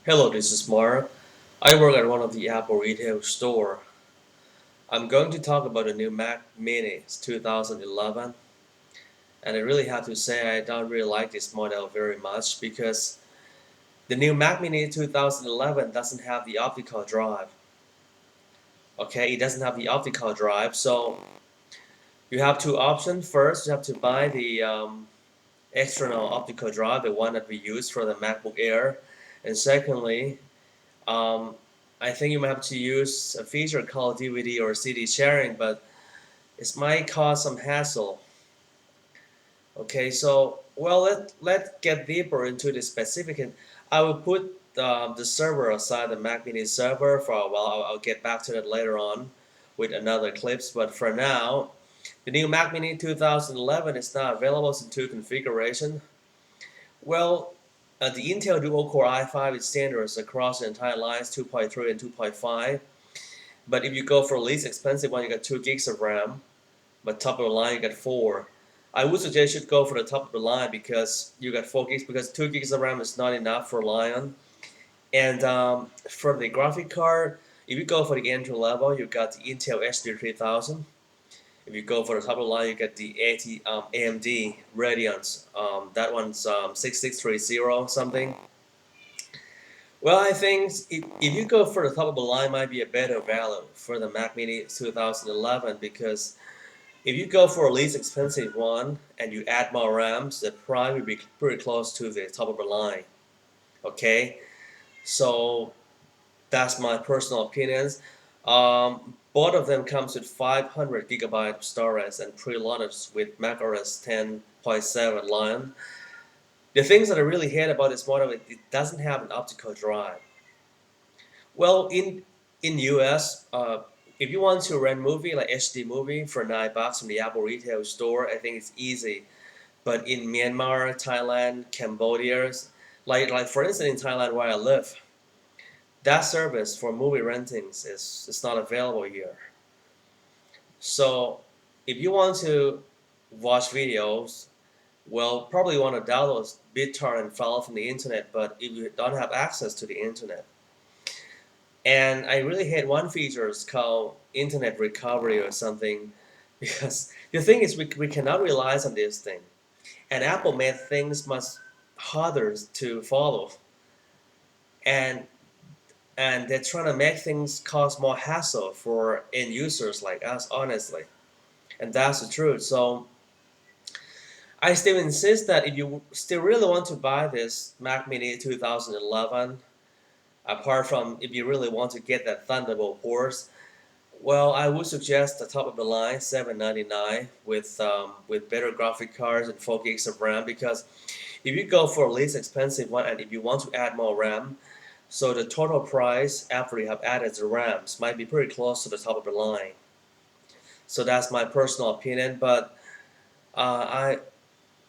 Hello, this is Mark. I work at one of the Apple retail store. I'm going to talk about the new Mac Mini 2011, and I really have to say I don't really like this model very much because the new Mac Mini 2011 doesn't have the optical drive. Okay, it doesn't have the optical drive, so you have two options. First, you have to buy the external optical drive, the one that we use for the MacBook Air, and secondly, Um, I think you might have to use a feature called DVD or CD sharing, but it might cause some hassle. Okay, so well, let's get deeper into the specific. And I will put the server aside, the Mac Mini server for a while. I'll get back to that later on with another clips. But for now, the new Mac Mini 2011 is now available in two configurations. Well, the Intel dual-core i5 is standards across the entire lines 2.3 and 2.5. But if you go for the least expensive one, you get 2 gigs of RAM. But top of the line, you get 4. I would suggest you should go for the top of the line because you get 4 gigs because 2 gigs of RAM is not enough for Lion. And for the graphic card, if you go for the entry level, you got the Intel HD 3000. If you go for the top of the line, you get the AMD Radeons. That one's 6630 something. Well, I think if you go for the top of the line, might be a better value for the Mac Mini 2011 because if you go for a least expensive one and you add more RAMs, the price will be pretty close to the top of the line. Okay, so that's my personal opinions. Both of them comes with 500 gigabyte storage and preloaded with macOS 10.7 Lion. The things that I really hate about this model, it doesn't have an optical drive. Well, in US, if you want to rent movie like HD movie for $9 from the Apple retail store, I think it's easy. But in Myanmar, Thailand, Cambodia, like for instance in Thailand where I live, that service for movie rentings is not available here. So if you want to watch videos, well, probably want to download BitTorrent file from the internet. But if you don't have access to the internet, and I really hate one feature it's called internet recovery or something because the thing is we cannot rely on this thing. And Apple made things much harder to follow. And and they're trying to make things cause more hassle for end users like us, honestly. And that's the truth. So I still insist that if you still really want to buy this Mac Mini 2011, apart from if you really want to get that Thunderbolt ports, well, I would suggest the top of the line 799 with better graphic cards and 4 gigs of RAM because if you go for a least expensive one and if you want to add more RAM, so the total price after you have added the RAMs might be pretty close to the top of the line. So that's my personal opinion. But I,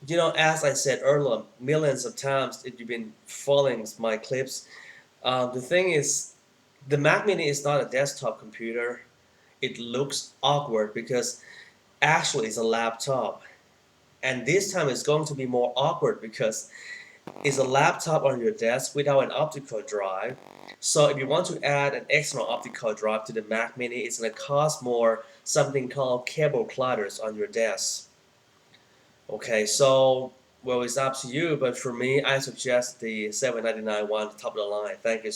as I said earlier, millions of times if you've been following my clips, the thing is, the Mac Mini is not a desktop computer. It looks awkward because actually it's a laptop. And this time it's going to be more awkward because it's a laptop on your desk without an optical drive. So if you want to add an external optical drive to the Mac Mini, it's going to cost more something called cable clutters on your desk. Okay, so well, it's up to you, but for me, I suggest the 799 one, top of the line. Thank you